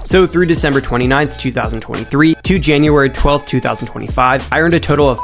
So through December 29th, 2023 to January 12th, 2025, I earned a total of...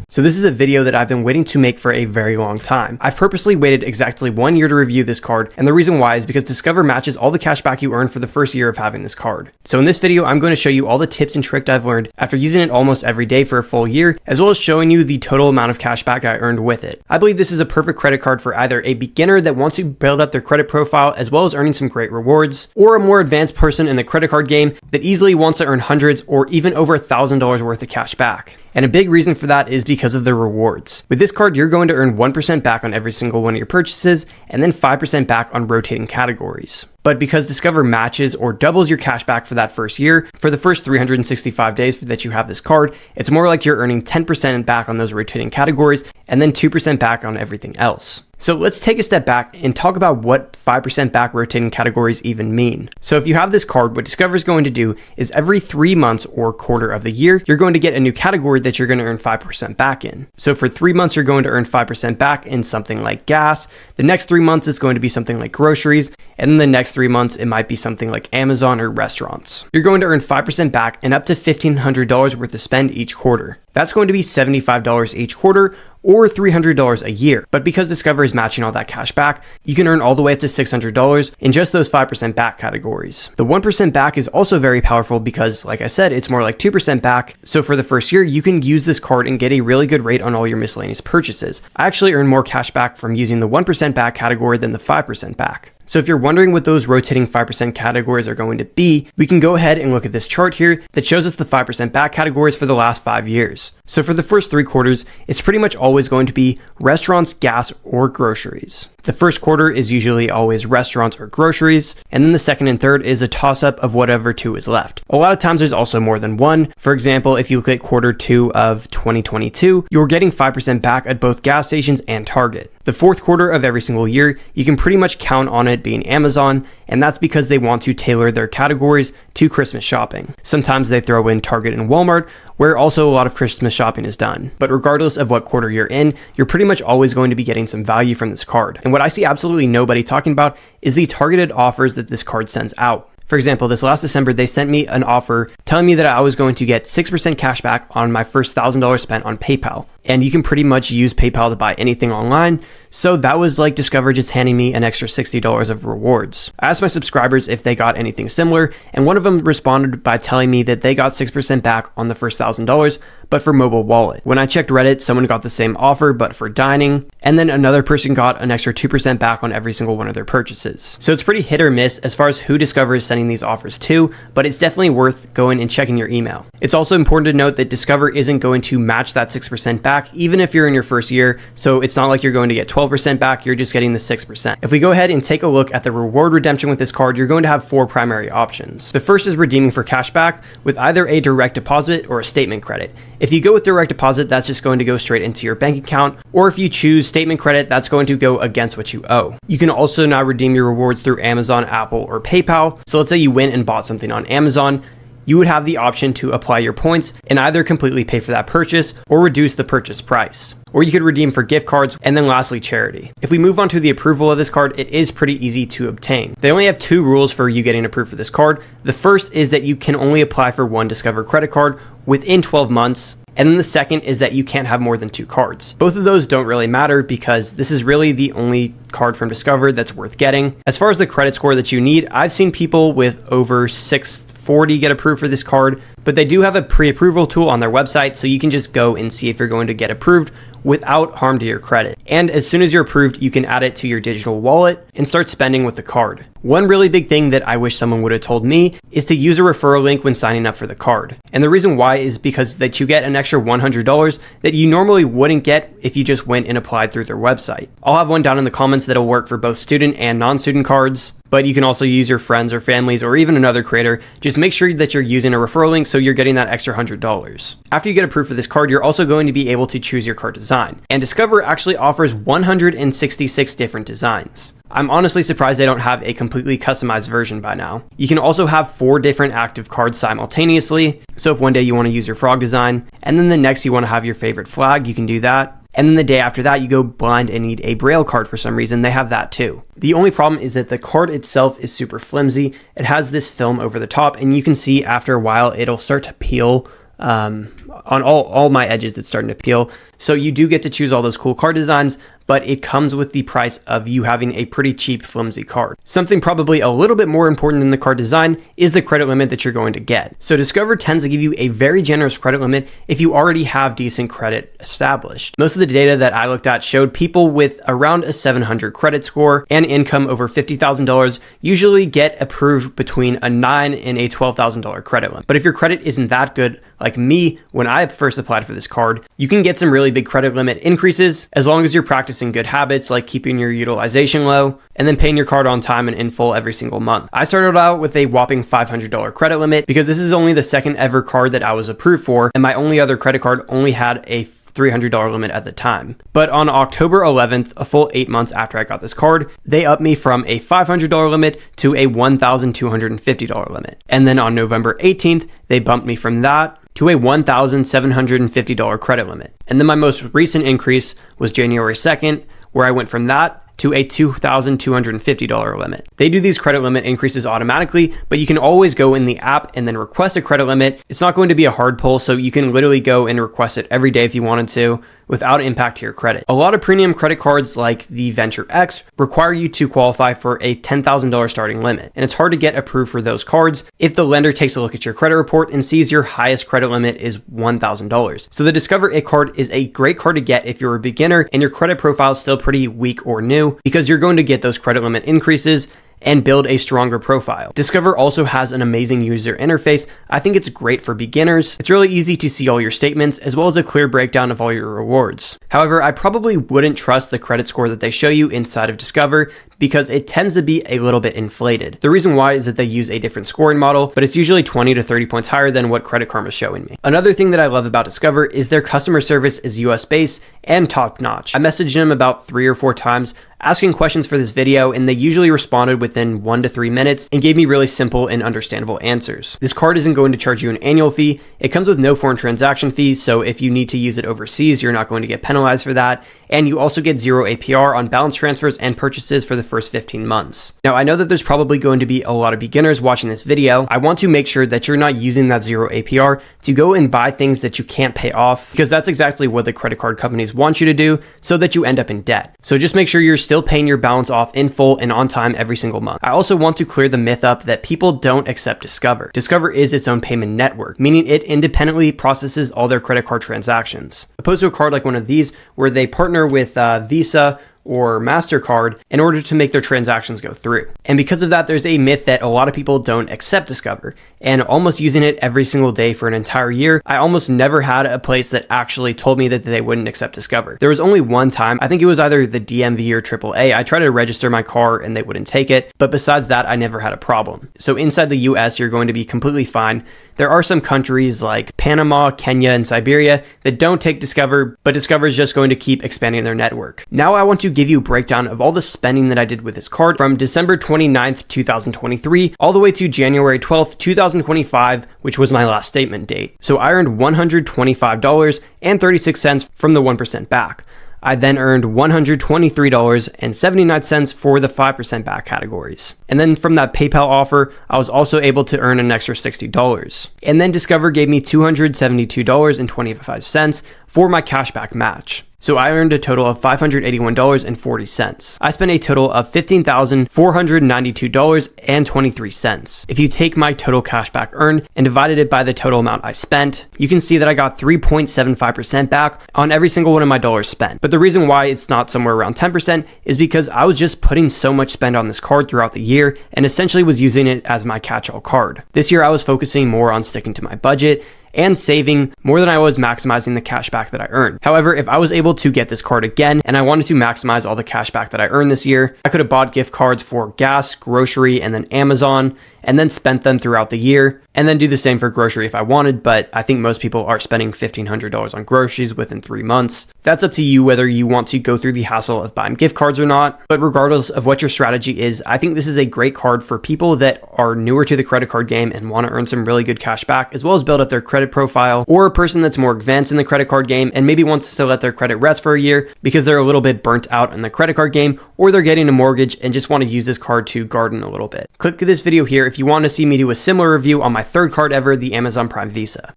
So this is a video that I've been waiting to make for a very long time. I've purposely waited exactly 1 year to review this card, and the reason why is because Discover matches all the cash back you earn for the first year of having this card. So in this video, I'm going to show you all the tips and tricks I've learned after using it almost every day for a full year, as well as showing you the total amount of cash back I earned with it. I believe this is a perfect credit card for either a beginner that wants to build up their credit profile as well as earning some great rewards, or a more advanced person in the credit card game that easily wants to earn hundreds or even over $1,000 worth of cash back. And a big reason for that is because of the rewards. With this card, you're going to earn 1% back on every single one of your purchases, and then 5% back on rotating categories. But because Discover matches or doubles your cash back for that first year, for the first 365 days that you have this card, it's more like you're earning 10% back on those rotating categories, and then 2% back on everything else. So let's take a step back and talk about what 5% back rotating categories even mean. So if you have this card, what Discover is going to do is every 3 months or quarter of the year, you're going to get a new category that you're going to earn 5% back in. So for 3 months, you're going to earn 5% back in something like gas. The next 3 months is going to be something like groceries. And then the next 3 months, it might be something like Amazon or restaurants. You're going to earn 5% back and up to $1,500 worth of spend each quarter. That's going to be $75 each quarter or $300 a year. But because Discover is matching all that cash back, you can earn all the way up to $600 in just those 5% back categories. The 1% back is also very powerful because, like I said, it's more like 2% back. So for the first year, you can use this card and get a really good rate on all your miscellaneous purchases. I actually earn more cash back from using the 1% back category than the 5% back. So if you're wondering what those rotating 5% categories are going to be, we can go ahead and look at this chart here that shows us the 5% back categories for the last 5 years. So for the first 3 quarters, it's pretty much always going to be restaurants, gas, or groceries. The first quarter is usually always restaurants or groceries, and then the second and third is a toss-up of whatever 2 is left. A lot of times there's also more than one. For example, if you look at quarter 2 of 2022, you're getting 5% back at both gas stations and Target. The fourth quarter of every single year, you can pretty much count on it being Amazon, and that's because they want to tailor their categories to Christmas shopping. Sometimes they throw in Target and Walmart, where also a lot of Christmas shopping is done. But regardless of what quarter you're in, you're pretty much always going to be getting some value from this card. And what I see absolutely nobody talking about is the targeted offers that this card sends out. For example, this last December, they sent me an offer telling me that I was going to get 6% cash back on my first $1,000 spent on PayPal. And you can pretty much use PayPal to buy anything online. So that was like Discover just handing me an extra $60 of rewards. I asked my subscribers if they got anything similar, and one of them responded by telling me that they got 6% back on the first $1,000, but for mobile wallet. When I checked Reddit, someone got the same offer, but for dining, and then another person got an extra 2% back on every single one of their purchases. So it's pretty hit or miss as far as who Discover is sending these offers to, but it's definitely worth going and checking your email. It's also important to note that Discover isn't going to match that 6% back, even if you're in your first year. So it's not like you're going to get 12% back, you're just getting the 6%. If we go ahead and take a look at the reward redemption with this card, you're going to have 4 primary options. The first is redeeming for cash back with either a direct deposit or a statement credit. If you go with direct deposit, that's just going to go straight into your bank account, or if you choose statement credit, that's going to go against what you owe. You can also now redeem your rewards through Amazon, Apple, or PayPal. So let's say you went and bought something on Amazon, you would have the option to apply your points and either completely pay for that purchase or reduce the purchase price. Or you could redeem for gift cards, and then lastly, charity. If we move on to the approval of this card, it is pretty easy to obtain. They only have 2 rules for you getting approved for this card. The first is that you can only apply for 1 Discover credit card within 12 months. And then the second is that you can't have more than 2 cards. Both of those don't really matter because this is really the only card from Discover that's worth getting. As far as the credit score that you need, I've seen people with over 640 get approved for this card, but they do have a pre-approval tool on their website, so you can just go and see if you're going to get approved without harm to your credit. And as soon as you're approved, you can add it to your digital wallet and start spending with the card. One really big thing that I wish someone would have told me is to use a referral link when signing up for the card. And the reason why is because that you get an extra $100 that you normally wouldn't get if you just went and applied through their website. I'll have one down in the comments that'll work for both student and non-student cards, but you can also use your friends or families or even another creator. Just make sure that you're using a referral link so you're getting that extra $100. After you get approved for this card, you're also going to be able to choose your card design. And Discover actually offers 166 different designs. I'm honestly surprised they don't have a completely customized version by now. You can also have 4 different active cards simultaneously. So if one day you want to use your frog design, and then the next you want to have your favorite flag, you can do that. And then the day after that, you go blind and need a Braille card for some reason. They have that too. The only problem is that the card itself is super flimsy. It has this film over the top, and you can see after a while it'll start to peel. On all my edges, it's starting to peel. So you do get to choose all those cool card designs, but it comes with the price of you having a pretty cheap, flimsy card. Something probably a little bit more important than the card design is the credit limit that you're going to get. So Discover tends to give you a very generous credit limit if you already have decent credit established. Most of the data that I looked at showed people with around a 700 credit score and income over $50,000 usually get approved between a $9,000 and a $12,000 credit limit. But if your credit isn't that good, like me, when I first applied for this card, you can get some really big credit limit increases as long as you're practicing good habits like keeping your utilization low and then paying your card on time and in full every single month. I started out with a whopping $500 credit limit because this is only the second ever card that I was approved for, and my only other credit card only had a $300 limit at the time. But on October 11th, a full 8 months after I got this card, they upped me from a $500 limit to a $1,250 limit. And then on November 18th, they bumped me from that to a $1,750 credit limit. And then my most recent increase was January 2nd, where I went from that to a $2,250 limit. They do these credit limit increases automatically, but you can always go in the app and then request a credit limit. It's not going to be a hard pull, so you can literally go and request it every day if you wanted to, without impact to your credit. A lot of premium credit cards like the Venture X require you to qualify for a $10,000 starting limit, and it's hard to get approved for those cards if the lender takes a look at your credit report and sees your highest credit limit is $1,000. So the Discover It card is a great card to get if you're a beginner and your credit profile is still pretty weak or new, because you're going to get those credit limit increases and build a stronger profile. Discover also has an amazing user interface. I think it's great for beginners. It's really easy to see all your statements as well as a clear breakdown of all your rewards. However, I probably wouldn't trust the credit score that they show you inside of Discover because it tends to be a little bit inflated. The reason why is that they use a different scoring model, but it's usually 20 to 30 points higher than what Credit Karma is showing me. Another thing that I love about Discover is their customer service is US based and top notch. I messaged them about 3 or 4 times asking questions for this video, and they usually responded within 1 to 3 minutes and gave me really simple and understandable answers. This card isn't going to charge you an annual fee. It comes with no foreign transaction fees, so if you need to use it overseas, you're not going to get penalized for that. And you also get 0 APR on balance transfers and purchases for the first 15 months. Now, I know that there's probably going to be a lot of beginners watching this video. I want to make sure that you're not using that 0 APR to go and buy things that you can't pay off, because that's exactly what the credit card companies want you to do so that you end up in debt. So just make sure you're still paying your balance off in full and on time every single month. I also want to clear the myth up that people don't accept Discover. Discover is its own payment network, meaning it independently processes all their credit card transactions, opposed to a card like one of these where they partner with Visa or MasterCard in order to make their transactions go through. And because of that, there's a myth that a lot of people don't accept Discover, and almost using it every single day for an entire year, I almost never had a place that actually told me that they wouldn't accept Discover. There was only one time, I think it was either the DMV or AAA, I tried to register my car and they wouldn't take it, but besides that, I never had a problem. So inside the US, you're going to be completely fine. There are some countries like Panama, Kenya, and Siberia that don't take Discover, but Discover is just going to keep expanding their network. Now I want to give you a breakdown of all the spending that I did with this card from December 29th, 2023, all the way to January 12th, 2025, which was my last statement date. So I earned $125.36 from the 1% back. I then earned $123.79 for the 5% back categories. And then from that PayPal offer, I was also able to earn an extra $60. And then Discover gave me $272.25 for my cashback match. So I earned a total of $581.40. I spent a total of $15,492.23. If you take my total cashback earned and divided it by the total amount I spent, you can see that I got 3.75% back on every single one of my dollars spent. But the reason why it's not somewhere around 10% is because I was just putting so much spend on this card throughout the year and essentially was using it as my catch-all card. This year I was focusing more on sticking to my budget and saving more than I was maximizing the cash back that I earned. However, if I was able to get this card again and I wanted to maximize all the cash back that I earned this year, I could have bought gift cards for gas, grocery, and then Amazon, and then spent them throughout the year and then do the same for grocery if I wanted, but I think most people are spending $1,500 on groceries within 3 months. That's up to you whether you want to go through the hassle of buying gift cards or not, but regardless of what your strategy is, I think this is a great card for people that are newer to the credit card game and want to earn some really good cash back, as well as build up their credit profile, or a person that's more advanced in the credit card game and maybe wants to let their credit rest for a year because they're a little bit burnt out in the credit card game, or they're getting a mortgage and just want to use this card to garden a little bit. Click this video here if you want to see me do a similar review on my third card ever, the Amazon Prime Visa.